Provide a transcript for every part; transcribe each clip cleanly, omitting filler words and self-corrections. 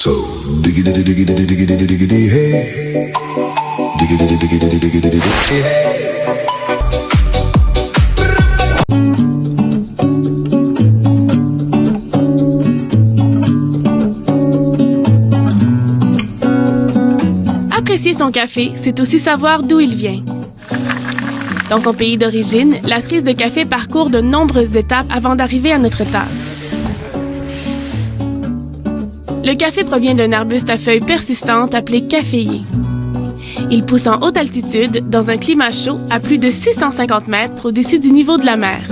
So, diggity diggity diggity diggity hey. Diggity diggity diggity diggity hey. Apprécier son café, c'est aussi savoir d'où il vient. Dans son pays d'origine, la cerise de café parcourt de nombreuses étapes avant d'arriver à notre tasse. Le café provient d'un arbuste à feuilles persistantes appelé caféier. Il pousse en haute altitude, dans un climat chaud, à plus de 650 mètres au-dessus du niveau de la mer.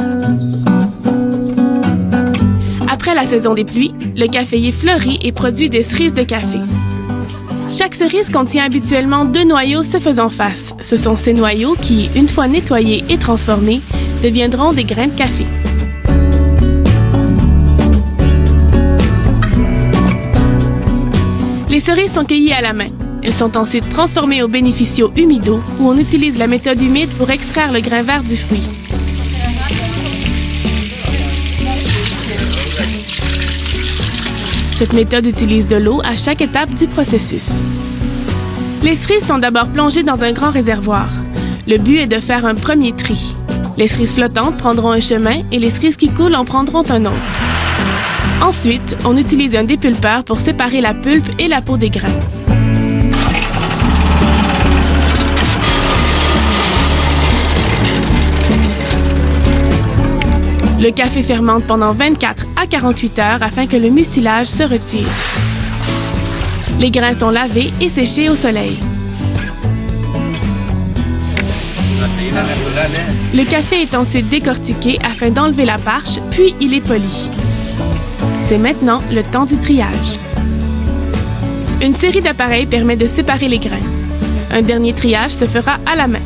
Après la saison des pluies, le caféier fleurit et produit des cerises de café. Chaque cerise contient habituellement 2 noyaux se faisant face. Ce sont ces noyaux qui, une fois nettoyés et transformés, deviendront des grains de café. Les cerises sont cueillies à la main. Elles sont ensuite transformées au bénéficio humido, où on utilise la méthode humide pour extraire le grain vert du fruit. Cette méthode utilise de l'eau à chaque étape du processus. Les cerises sont d'abord plongées dans un grand réservoir. Le but est de faire un premier tri. Les cerises flottantes prendront un chemin et les cerises qui coulent en prendront un autre. Ensuite, on utilise un dépulpeur pour séparer la pulpe et la peau des grains. Le café fermente pendant 24 à 48 heures afin que le mucilage se retire. Les grains sont lavés et séchés au soleil. Le café est ensuite décortiqué afin d'enlever la parche, puis il est poli. C'est maintenant le temps du triage. Une série d'appareils permet de séparer les grains. Un dernier triage se fera à la main.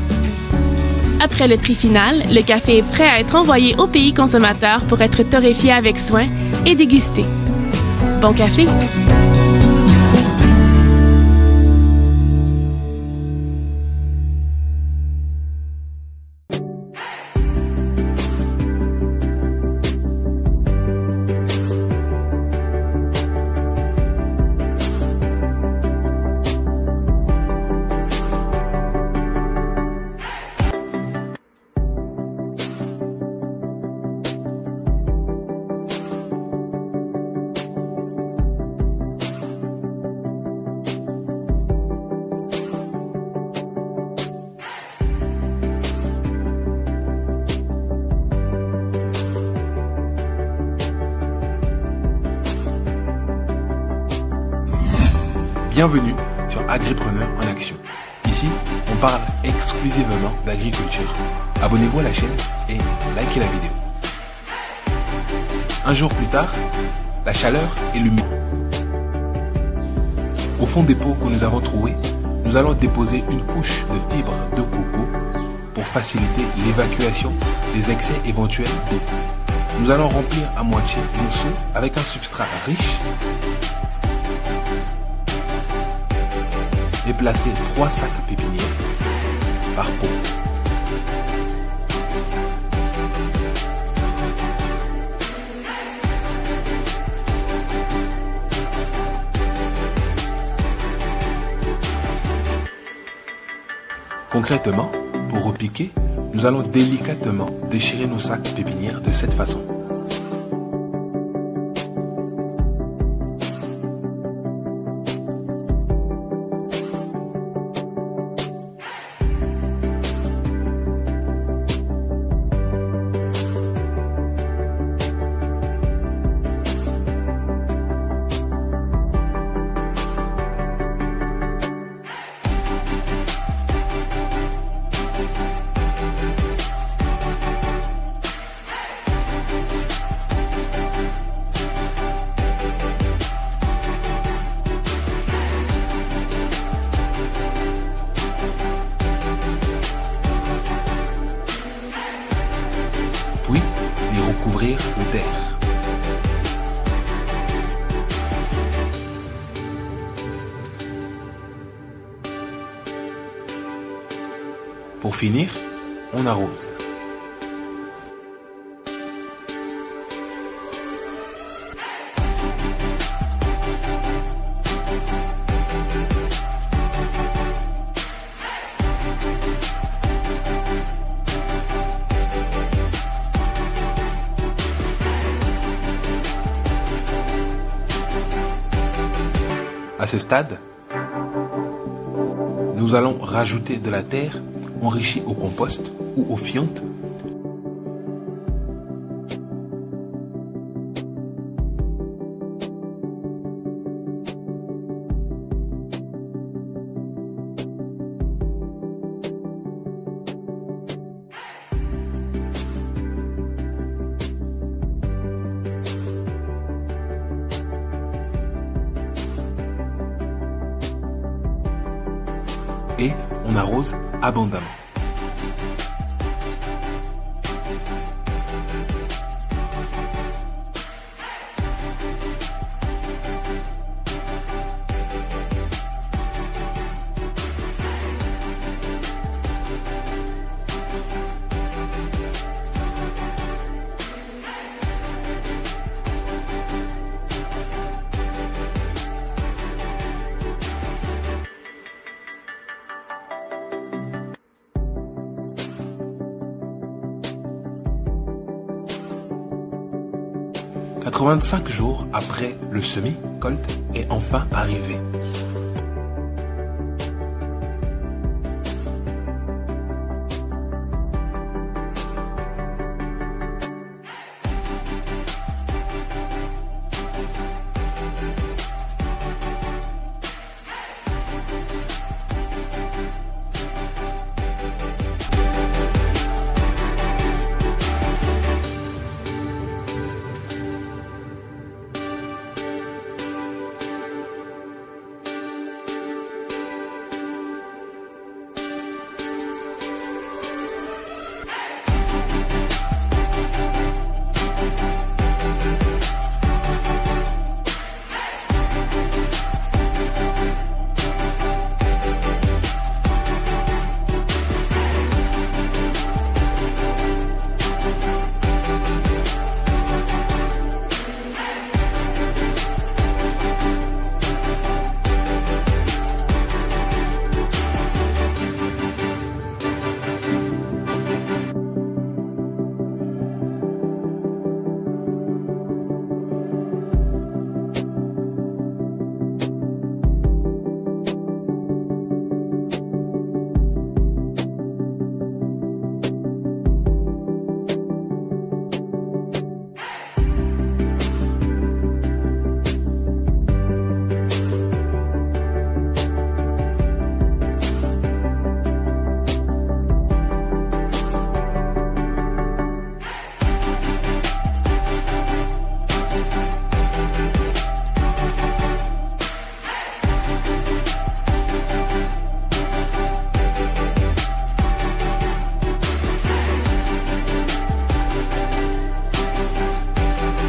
Après le tri final, le café est prêt à être envoyé au pays consommateur pour être torréfié avec soin et dégusté. Bon café! Bienvenue sur Agripreneur en Action. Ici, on parle exclusivement d'agriculture. Abonnez-vous à la chaîne et likez la vidéo. Un jour plus tard, la chaleur et l'humidité. Au fond des pots que nous avons trouvés, nous allons déposer une couche de fibres de coco pour faciliter l'évacuation des excès éventuels d'eau. Nous allons remplir à moitié nos seaux avec un substrat riche et placer 3 sacs pépinières par pot. Concrètement, pour repiquer, nous allons délicatement déchirer nos sacs pépinières de cette façon. Puis, les recouvrir de terre. Pour finir, on arrose. À ce stade, nous allons rajouter de la terre enrichie au compost ou au fiente. Et on arrose abondamment. « 85 jours après le semis, récolte est enfin arrivé.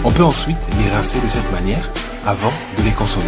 On peut ensuite les rincer de cette manière avant de les consommer.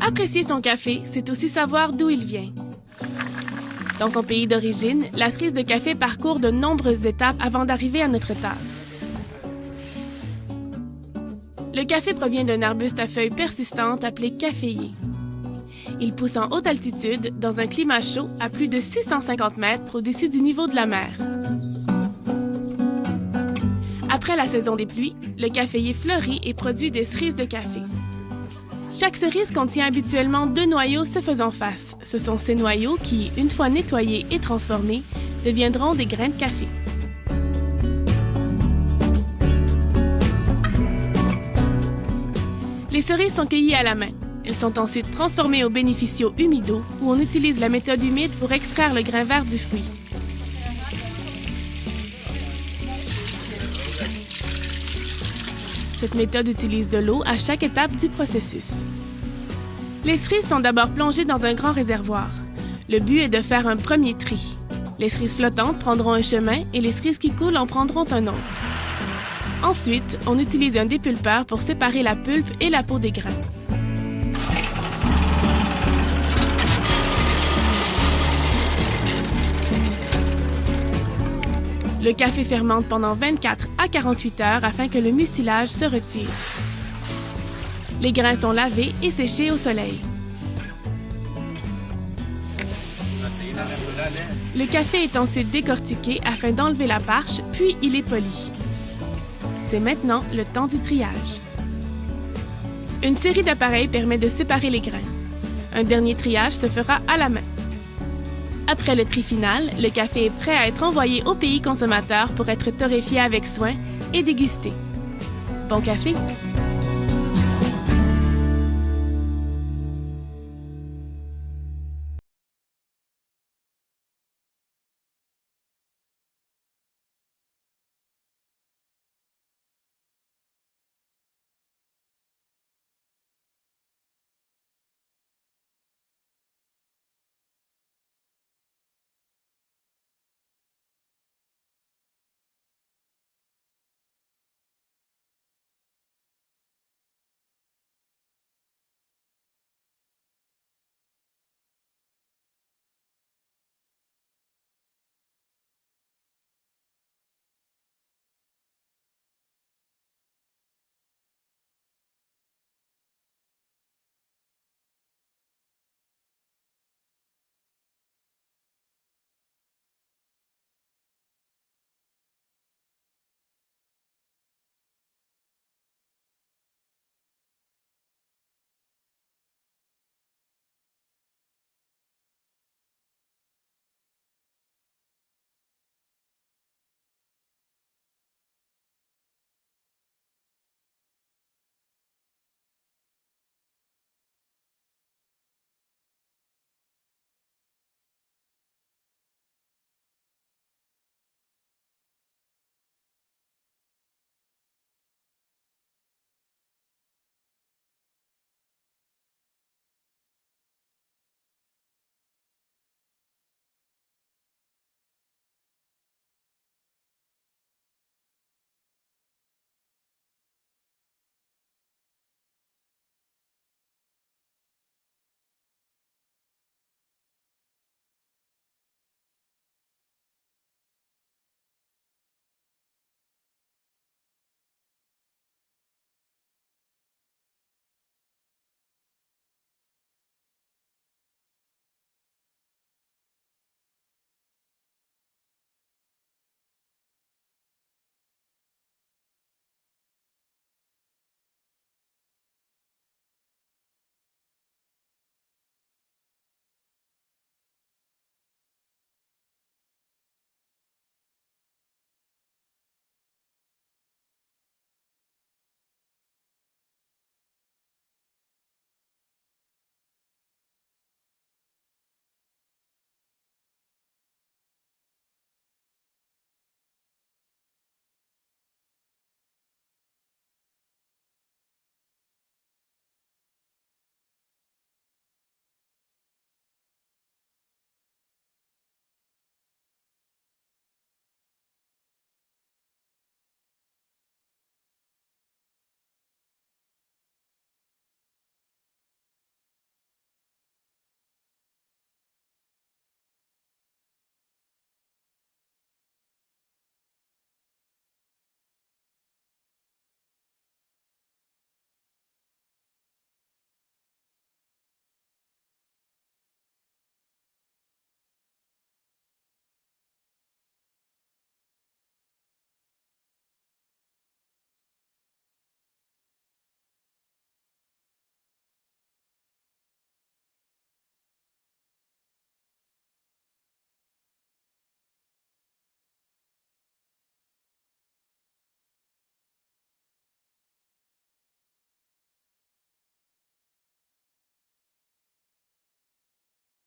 Apprécier son café, c'est aussi savoir d'où il vient. Dans son pays d'origine, la cerise de café parcourt de nombreuses étapes avant d'arriver à notre tasse. Le café provient d'un arbuste à feuilles persistantes appelé caféier. Il pousse en haute altitude, dans un climat chaud, à plus de 650 mètres au-dessus du niveau de la mer. Après la saison des pluies, le caféier fleurit et produit des cerises de café. Chaque cerise contient habituellement 2 noyaux se faisant face. Ce sont ces noyaux qui, une fois nettoyés et transformés, deviendront des grains de café. Les cerises sont cueillies à la main. Elles sont ensuite transformées au bénéficio humido, où on utilise la méthode humide pour extraire le grain vert du fruit. Cette méthode utilise de l'eau à chaque étape du processus. Les cerises sont d'abord plongées dans un grand réservoir. Le but est de faire un premier tri. Les cerises flottantes prendront un chemin et les cerises qui coulent en prendront un autre. Ensuite, on utilise un dépulpeur pour séparer la pulpe et la peau des grains. Le café fermente pendant 24 à 48 heures afin que le mucilage se retire. Les grains sont lavés et séchés au soleil. Le café est ensuite décortiqué afin d'enlever la parche, puis il est poli. C'est maintenant le temps du triage. Une série d'appareils permet de séparer les grains. Un dernier triage se fera à la main. Après le tri final, le café est prêt à être envoyé au pays consommateur pour être torréfié avec soin et dégusté. Bon café!